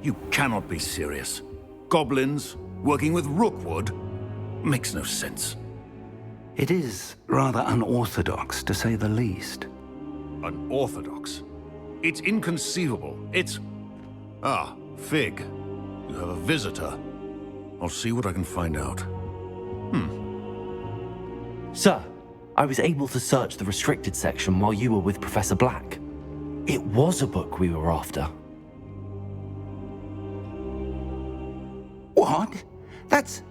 You cannot be serious. Goblins working with Rookwood? Makes no sense. It is rather unorthodox, to say the least. Unorthodox? It's inconceivable. It's... Ah, Fig. You have a visitor. I'll see what I can find out. Sir, I was able to search the restricted section while you were with Professor Black. It was a book we were after. What? That's...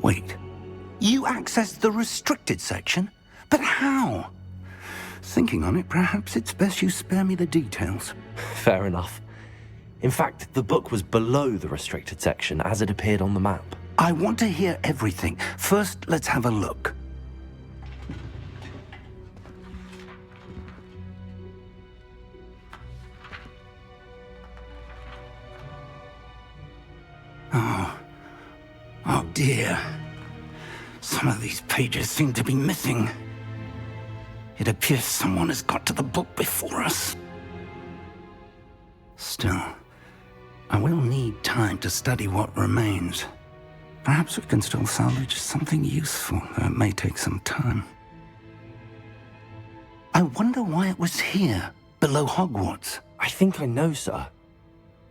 Wait. You accessed the restricted section? But how? Thinking on it, perhaps it's best you spare me the details. Fair enough. In fact, the book was below the restricted section as it appeared on the map. I want to hear everything. First, let's have a look. Oh dear. Some of these pages seem to be missing. It appears someone has got to the book before us. Still, I will need time to study what remains. Perhaps we can still salvage something useful, though it may take some time. I wonder why it was here, below Hogwarts. I think I know, sir.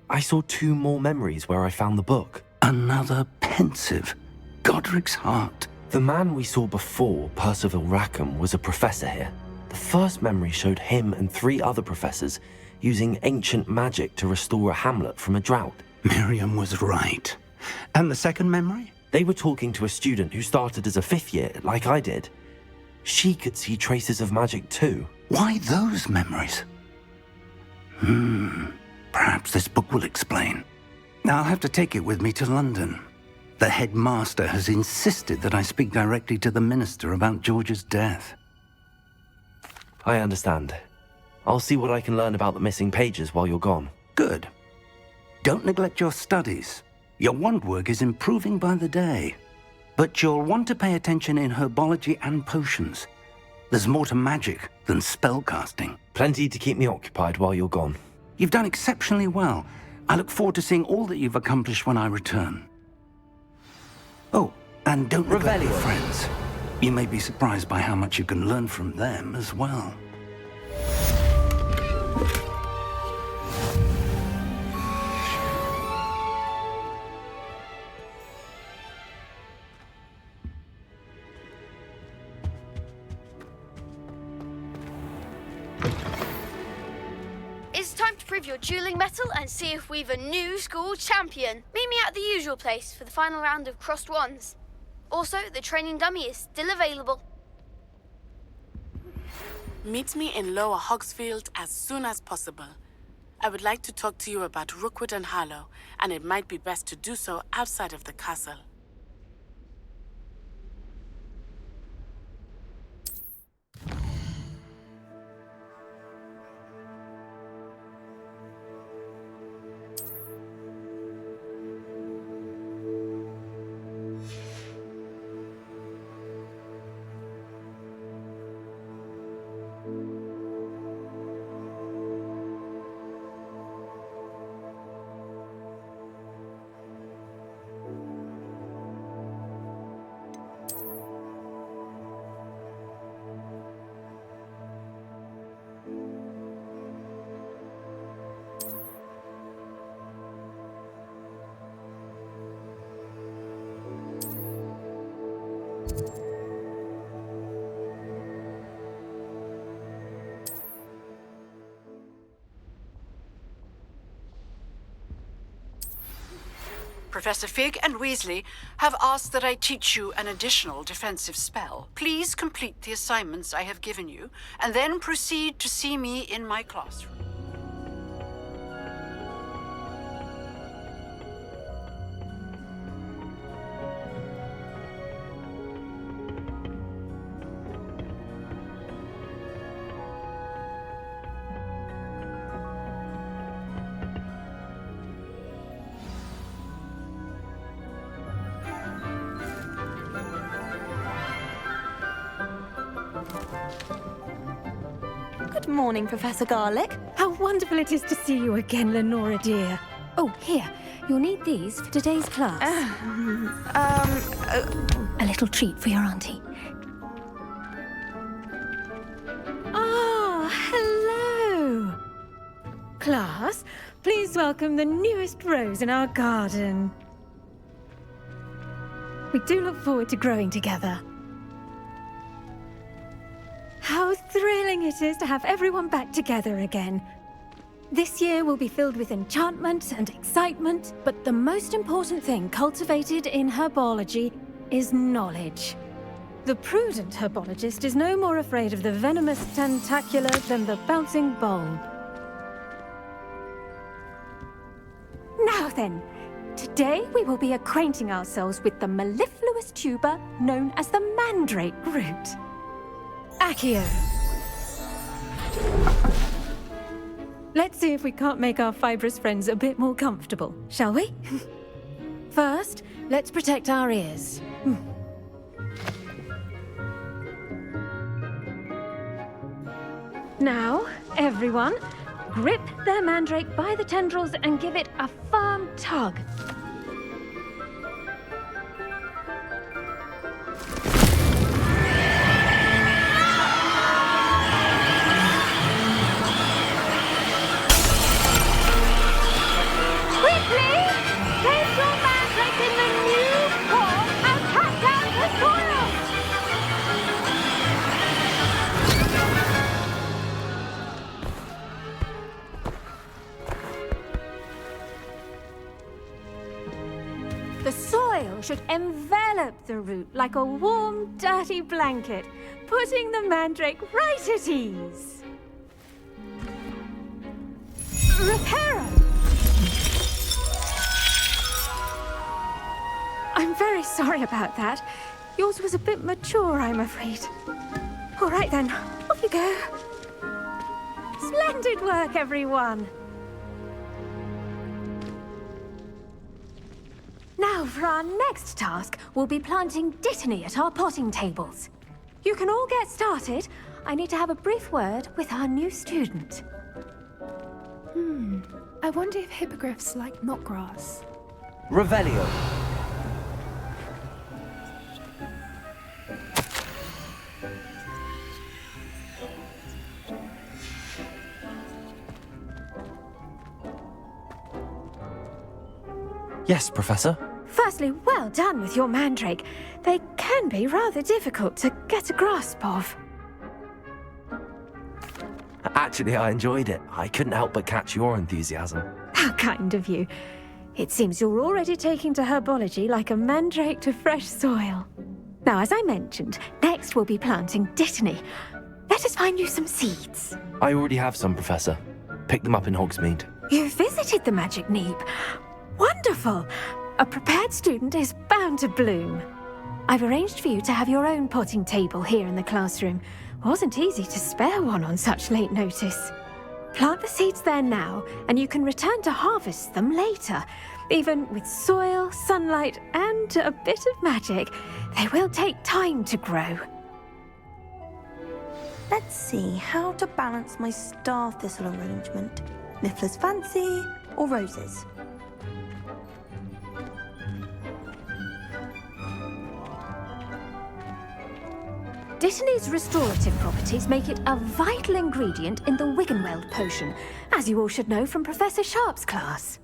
I saw 2 more memories where I found the book. Another pensive, Godric's heart. The man we saw before, Percival Rackham, was a professor here. The first memory showed him and 3 other professors using ancient magic to restore a hamlet from a drought. Miriam was right. And the second memory? They were talking to a student who started as a 5th year, like I did. She could see traces of magic too. Why those memories? Perhaps this book will explain. Now I'll have to take it with me to London. The headmaster has insisted that I speak directly to the minister about George's death. I understand. I'll see what I can learn about the missing pages while you're gone. Good. Don't neglect your studies. Your wand work is improving by the day. But you'll want to pay attention in herbology and potions. There's more to magic than spellcasting. Plenty to keep me occupied while you're gone. You've done exceptionally well. I look forward to seeing all that you've accomplished when I return. Oh, and don't neglect your friends. You may be surprised by how much you can learn from them as well. It's time to prove your dueling mettle and see if we've a new school champion. Meet me at the usual place for the final round of crossed wands. Also, the training dummy is still available. Meet me in Lower Hogsfield as soon as possible. I would like to talk to you about Rookwood and Harlow, and it might be best to do so outside of the castle. Professor Fig and Weasley have asked that I teach you an additional defensive spell. Please complete the assignments I have given you, and then proceed to see me in my classroom. Good morning, Professor Garlick. How wonderful it is to see you again, Lenora dear. Oh, here. You'll need these for today's class. A little treat for your auntie. Ah, hello! Class, please welcome the newest rose in our garden. We do look forward to growing together. How thrilling it is to have everyone back together again. This year will be filled with enchantment and excitement, but the most important thing cultivated in herbology is knowledge. The prudent herbologist is no more afraid of the venomous tentacula than the bouncing bulb. Now then, today we will be acquainting ourselves with the mellifluous tuber known as the mandrake root. Accio. Let's see if we can't make our fibrous friends a bit more comfortable, shall we? First, let's protect our ears. Now, everyone, grip their mandrake by the tendrils and give it a firm tug. The soil should envelop the root like a warm, dirty blanket, putting the mandrake right at ease. Reparo! I'm very sorry about that. Yours was a bit mature, I'm afraid. All right then, off you go. Splendid work, everyone. Now, for our next task, we'll be planting dittany at our potting tables. You can all get started. I need to have a brief word with our new student. I wonder if hippogriffs like knotgrass. Revelio. Yes, Professor. Firstly, well done with your mandrake. They can be rather difficult to get a grasp of. Actually, I enjoyed it. I couldn't help but catch your enthusiasm. How kind of you. It seems you're already taking to herbology like a mandrake to fresh soil. Now, as I mentioned, next we'll be planting dittany. Let us find you some seeds. I already have some, Professor. Picked them up in Hogsmeade. You visited the Magic Neep. Wonderful! A prepared student is bound to bloom. I've arranged for you to have your own potting table here in the classroom. Wasn't easy to spare one on such late notice. Plant the seeds there now, and you can return to harvest them later. Even with soil, sunlight, and a bit of magic, they will take time to grow. Let's see how to balance my star thistle arrangement. Niffler's Fancy or roses? Dittany's restorative properties make it a vital ingredient in the Wiggenweld potion, as you all should know from Professor Sharp's class.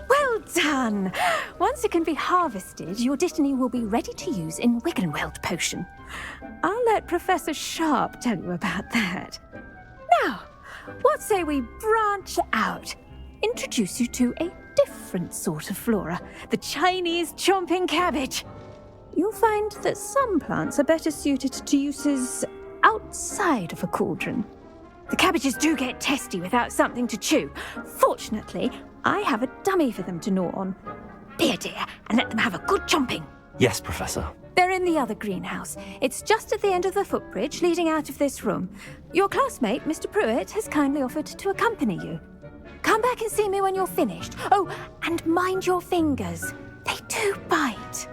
Well done! Once it can be harvested, your dittany will be ready to use in Wiggenweld potion. I'll let Professor Sharp tell you about that. Now, what say we branch out? Introduce you to a different sort of flora, the Chinese chomping cabbage. You'll find that some plants are better suited to uses outside of a cauldron. The cabbages do get testy without something to chew. Fortunately, I have a dummy for them to gnaw on. Be a dear and let them have a good chomping. Yes, Professor. They're in the other greenhouse. It's just at the end of the footbridge leading out of this room. Your classmate, Mr. Pruitt, has kindly offered to accompany you. Come back and see me when you're finished. Oh, and mind your fingers. They do bite.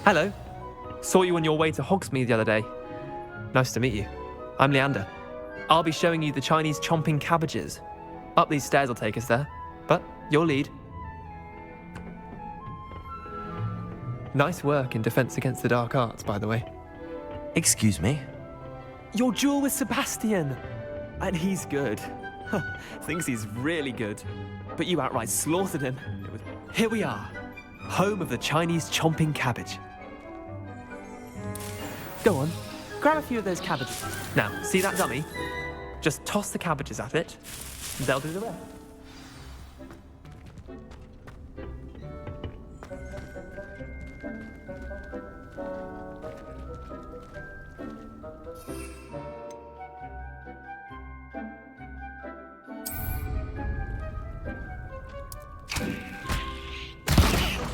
Hello. Saw you on your way to Hogsmeade the other day. Nice to meet you. I'm Leander. I'll be showing you the Chinese chomping cabbages. Up these stairs will take us there, but you'll lead. Nice work in Defense Against the Dark Arts, by the way. Excuse me? Your duel with Sebastian! And he's good. Thinks he's really good. But you outright slaughtered him. Here we are, home of the Chinese chomping cabbage. Go on, grab a few of those cabbages. Now, see that dummy? Just toss the cabbages at it. They'll do the rest.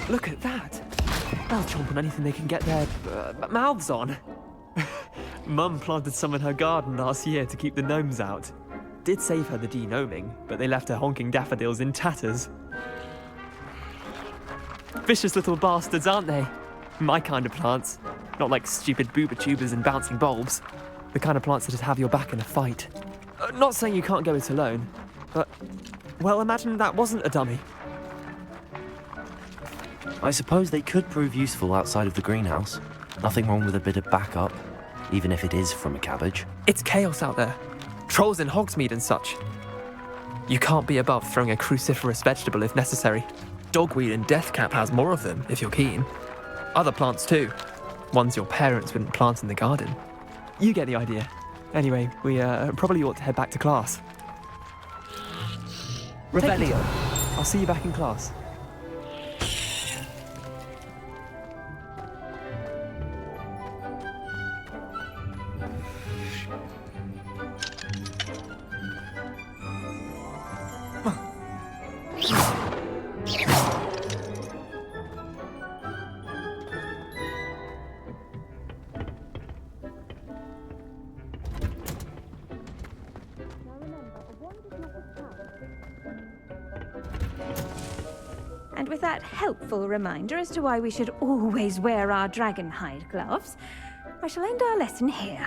Look at that! They'll chomp on anything they can get their mouths on. Mum planted some in her garden last year to keep the gnomes out. Did save her the de-gnoming, but they left her honking daffodils in tatters. Vicious little bastards, aren't they? My kind of plants. Not like stupid booba tubers and bouncing bulbs. The kind of plants that'd have your back in a fight. Not saying you can't go it alone, but, well, imagine that wasn't a dummy. I suppose they could prove useful outside of the greenhouse. Nothing wrong with a bit of backup, even if it is from a cabbage. It's chaos out there. Trolls in Hogsmeade and such. You can't be above throwing a cruciferous vegetable if necessary. Dogweed and deathcap has more of them, if you're keen. Other plants too. Ones your parents wouldn't plant in the garden. You get the idea. Anyway, we probably ought to head back to class. Revelio. I'll see you back in class. And with that helpful reminder as to why we should always wear our dragon hide gloves, I shall end our lesson here.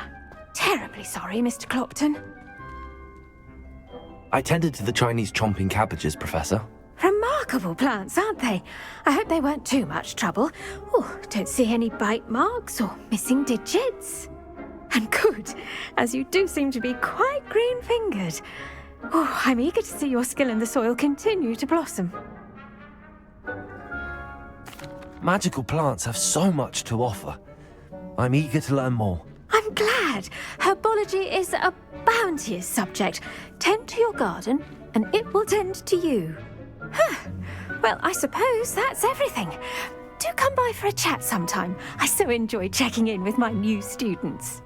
Terribly sorry, Mr. Clopton. I tended to the Chinese chomping cabbages, Professor. Remarkable plants, aren't they? I hope they weren't too much trouble. Oh, don't see any bite marks or missing digits. And good, as you do seem to be quite green-fingered. Oh, I'm eager to see your skill in the soil continue to blossom. Magical plants have so much to offer. I'm eager to learn more. I'm glad. Herbology is a bounteous subject. Tend to your garden, and it will tend to you. Well, I suppose that's everything. Do come by for a chat sometime. I so enjoy checking in with my new students.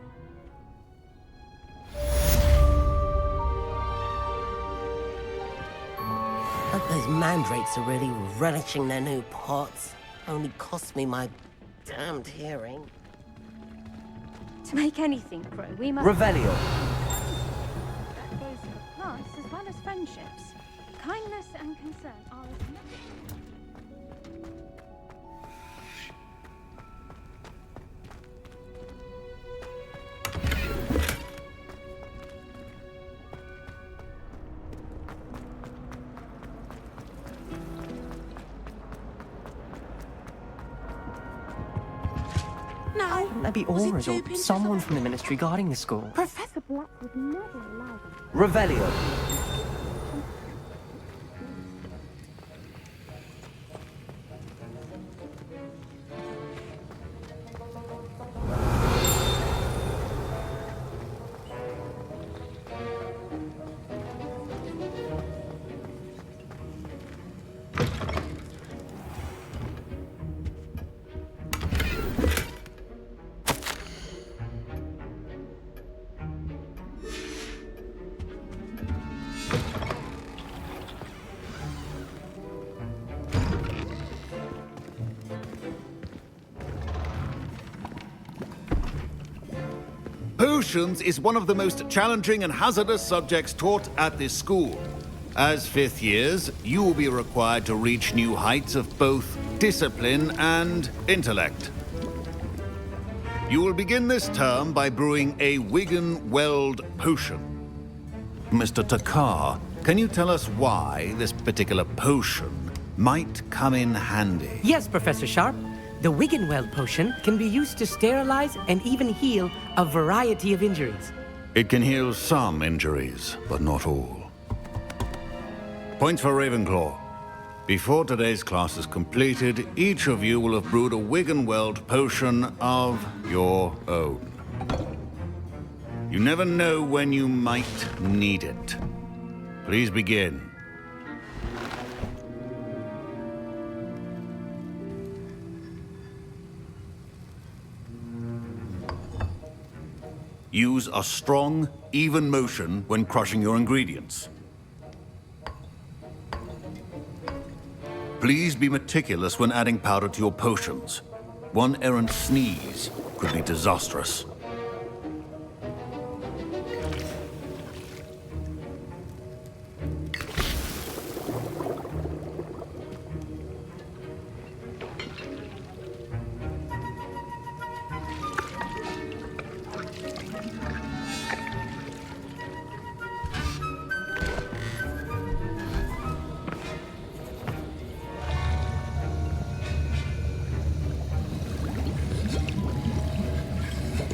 Hope those mandrakes are really relishing their new pots. Only cost me my damned hearing. To make anything grow, we must... Revelio. That goes for plants as well as friendships. Kindness and concern are as No. Maybe Aura or someone from the ministry guarding the school. Professor Black would never allow them. Revelio. Potions is one of the most challenging and hazardous subjects taught at this school. As fifth years, you will be required to reach new heights of both discipline and intellect. You will begin this term by brewing a Wiggenweld potion. Mr. Takar, can you tell us why this particular potion might come in handy? Yes, Professor Sharp. The Wiggenweld potion can be used to sterilize and even heal a variety of injuries. It can heal some injuries, but not all. Points for Ravenclaw. Before today's class is completed, each of you will have brewed a Wiggenweld potion of your own. You never know when you might need it. Please begin. Use a strong, even motion when crushing your ingredients. Please be meticulous when adding powder to your potions. One errant sneeze could be disastrous.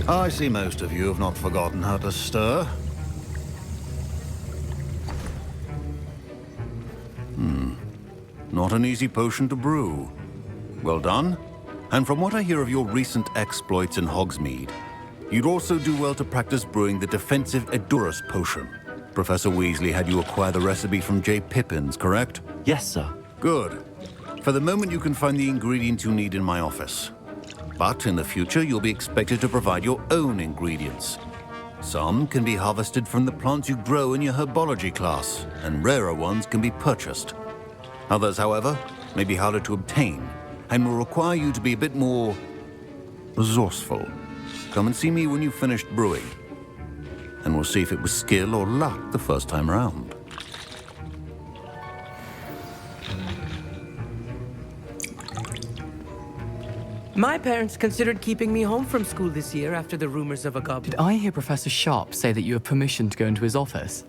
I see most of you have not forgotten how to stir. Not an easy potion to brew. Well done. And from what I hear of your recent exploits in Hogsmeade, you'd also do well to practice brewing the defensive Edurus potion. Professor Weasley had you acquire the recipe from J. Pippins, correct? Yes, sir. Good. For the moment, you can find the ingredients you need in my office. But in the future, you'll be expected to provide your own ingredients. Some can be harvested from the plants you grow in your herbology class, and rarer ones can be purchased. Others, however, may be harder to obtain, and will require you to be a bit more resourceful. Come and see me when you've finished brewing, and we'll see if it was skill or luck the first time around. My parents considered keeping me home from school this year after the rumors of a goblin. Did I hear Professor Sharp say that you have permission to go into his office?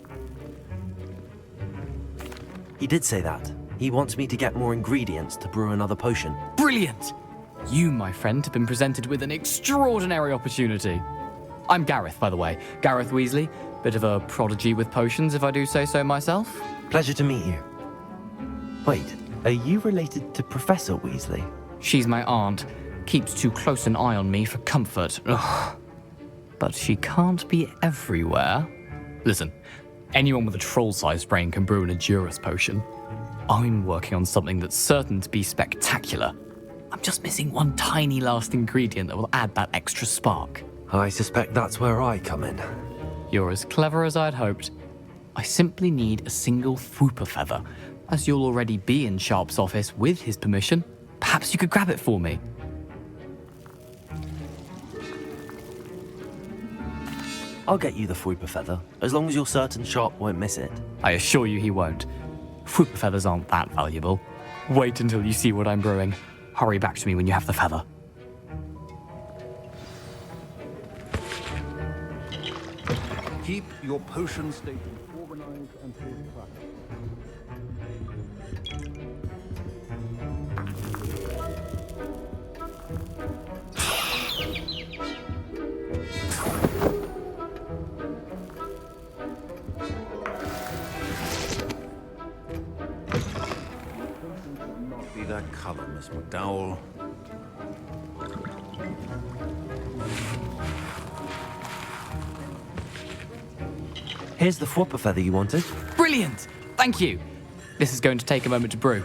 He did say that. He wants me to get more ingredients to brew another potion. Brilliant! You, my friend, have been presented with an extraordinary opportunity. I'm Gareth, by the way. Gareth Weasley. Bit of a prodigy with potions, if I do say so myself. Pleasure to meet you. Wait, are you related to Professor Weasley? She's my aunt. Keeps too close an eye on me for comfort. Ugh. But she can't be everywhere. Listen, anyone with a troll-sized brain can brew an Edurus potion. I'm working on something that's certain to be spectacular. I'm just missing one tiny last ingredient that will add that extra spark. I suspect that's where I come in. You're as clever as I'd hoped. I simply need a single Fwooper feather. As you'll already be in Sharp's office with his permission, perhaps you could grab it for me. I'll get you the Fwooper feather, as long as you're certain Sharp won't miss it. I assure you he won't. Fwooper feathers aren't that valuable. Wait until you see what I'm brewing. Hurry back to me when you have the feather. Keep your potion stations organized and full. Be that color, Miss McDowell. Here's the Fwooper feather you wanted. Brilliant! Thank you! This is going to take a moment to brew.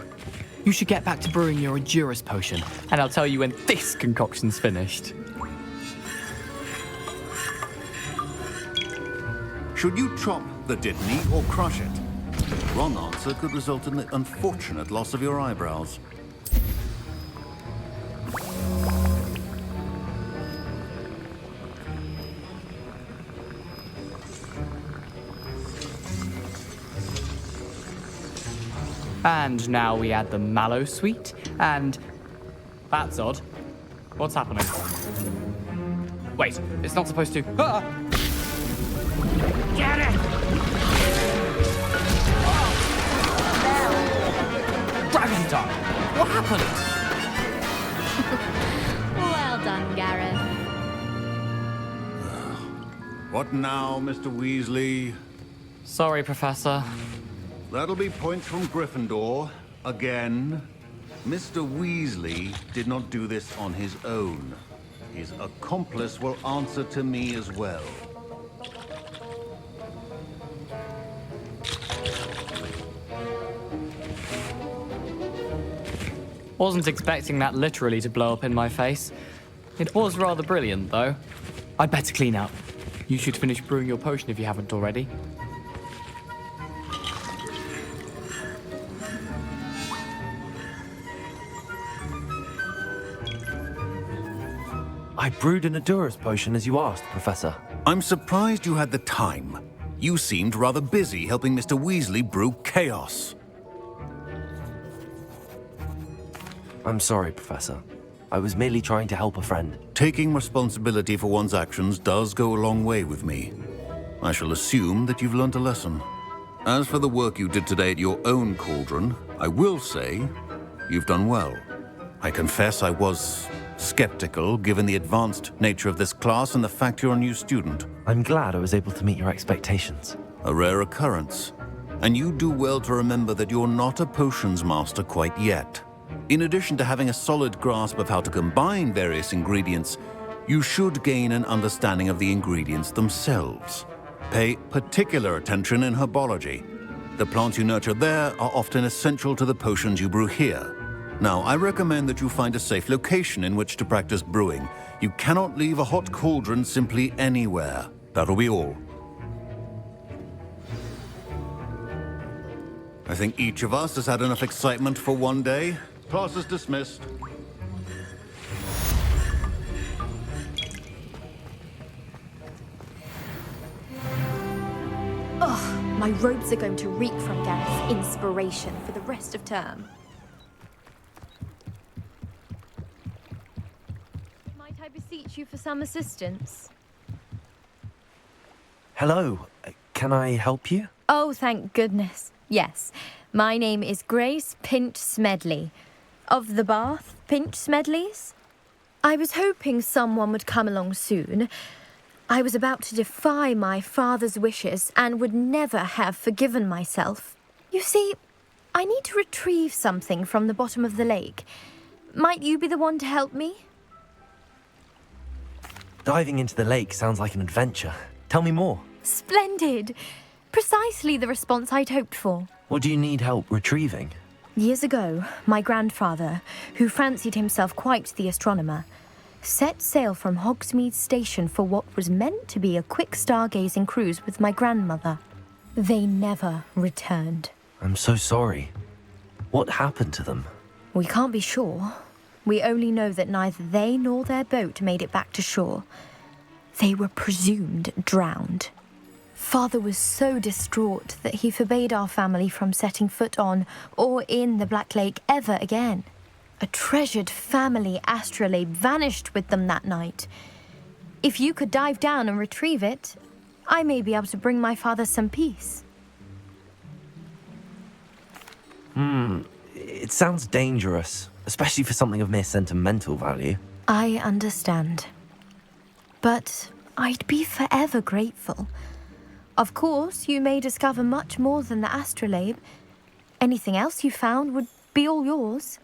You should get back to brewing your Edurus potion, and I'll tell you when this concoction's finished. Should you chop the Dittany or crush it? The wrong answer could result in the unfortunate loss of your eyebrows. And now we add the mallow sweet, and... That's odd. What's happening? Wait, it's not supposed to. Ah! Get it! Gravity time! What happened? Well done, Gareth. What now, Mr. Weasley? Sorry, Professor. That'll be points from Gryffindor. Again. Mr. Weasley did not do this on his own. His accomplice will answer to me as well. Wasn't expecting that literally to blow up in my face. It was rather brilliant, though. I'd better clean up. You should finish brewing your potion if you haven't already. I brewed an Adurus potion as you asked, Professor. I'm surprised you had the time. You seemed rather busy helping Mr. Weasley brew chaos. I'm sorry, Professor. I was merely trying to help a friend. Taking responsibility for one's actions does go a long way with me. I shall assume that you've learnt a lesson. As for the work you did today at your own cauldron, I will say you've done well. I confess I was skeptical, given the advanced nature of this class and the fact you're a new student. I'm glad I was able to meet your expectations. A rare occurrence. And you do well to remember that you're not a potions master quite yet. In addition to having a solid grasp of how to combine various ingredients, you should gain an understanding of the ingredients themselves. Pay particular attention in herbology. The plants you nurture there are often essential to the potions you brew here. Now, I recommend that you find a safe location in which to practice brewing. You cannot leave a hot cauldron simply anywhere. That'll be all. I think each of us has had enough excitement for one day. Class is dismissed. Ugh, my robes are going to reek from Gareth's inspiration for the rest of term. Might I beseech you for some assistance? Hello, can I help you? Oh, thank goodness. Yes, my name is Grace Pinch Smedley, of the Bath Pinch Smedleys. I was hoping someone would come along soon. I was about to defy my father's wishes and would never have forgiven myself. You see, I need to retrieve something from the bottom of the lake. Might you be the one to help me? Diving into the lake sounds like an adventure. Tell me more. Splendid! Precisely the response I'd hoped for. What do you need help retrieving? Years ago, my grandfather, who fancied himself quite the astronomer, set sail from Hogsmeade Station for what was meant to be a quick stargazing cruise with my grandmother. They never returned. I'm so sorry. What happened to them? We can't be sure. We only know that neither they nor their boat made it back to shore. They were presumed drowned. Father was so distraught that he forbade our family from setting foot on or in the Black Lake ever again. A treasured family astrolabe vanished with them that night. If you could dive down and retrieve it, I may be able to bring my father some peace. It sounds dangerous, especially for something of mere sentimental value. I understand. But I'd be forever grateful. Of course, you may discover much more than the astrolabe. Anything else you found would be all yours.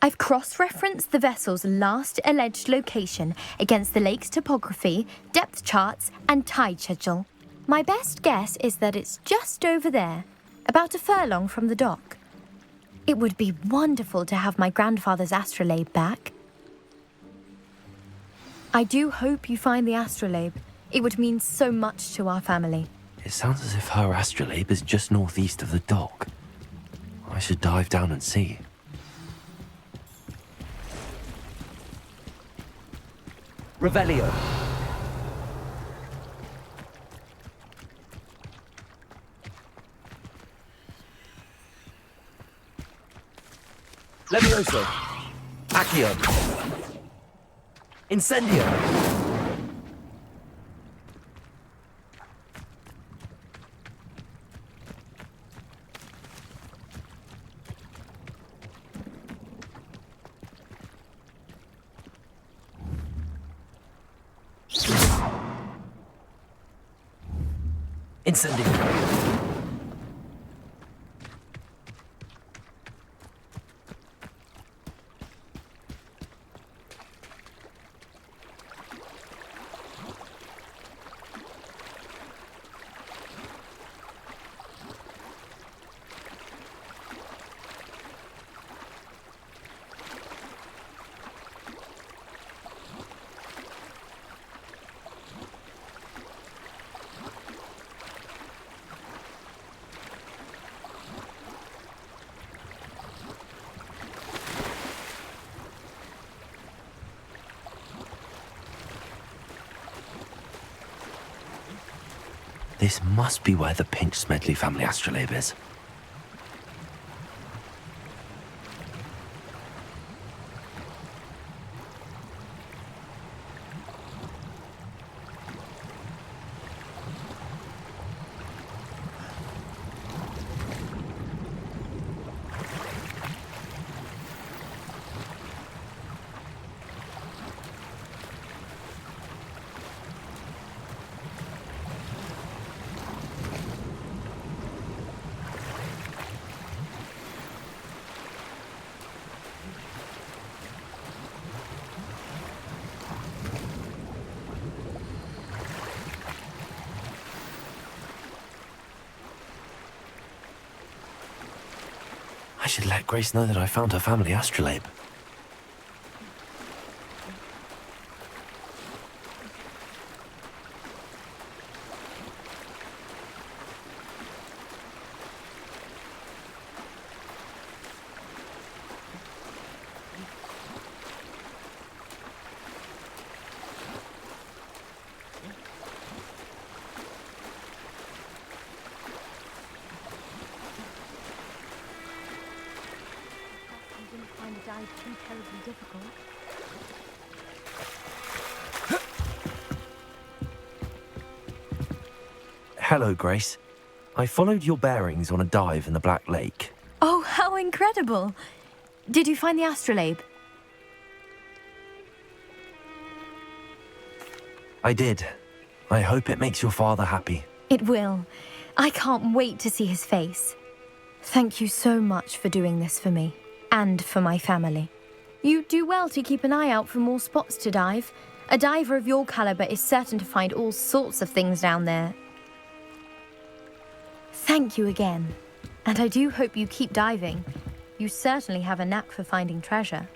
I've cross-referenced the vessel's last alleged location against the lake's topography, depth charts, and tide schedule. My best guess is that it's just over there, about a furlong from the dock. It would be wonderful to have my grandfather's astrolabe back. I do hope you find the astrolabe. It would mean so much to our family. It sounds as if her astrolabe is just northeast of the dock. I should dive down and see. Revelio. Levioso. Accio. Incendio. Incendiary. This must be where the Pinch Smedley family astrolabe is. I should let Grace know that I found her family astrolabe. Too terribly difficult. Hello, Grace. I followed your bearings on a dive in the Black Lake. Oh, how incredible! Did you find the astrolabe? I did. I hope it makes your father happy. It will. I can't wait to see his face. Thank you so much for doing this for me, and for my family. You do well to keep an eye out for more spots to dive. A diver of your caliber is certain to find all sorts of things down there. Thank you again. And I do hope you keep diving. You certainly have a knack for finding treasure.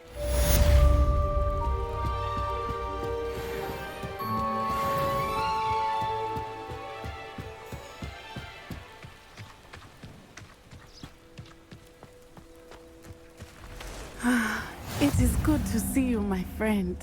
It is good to see you, my friend.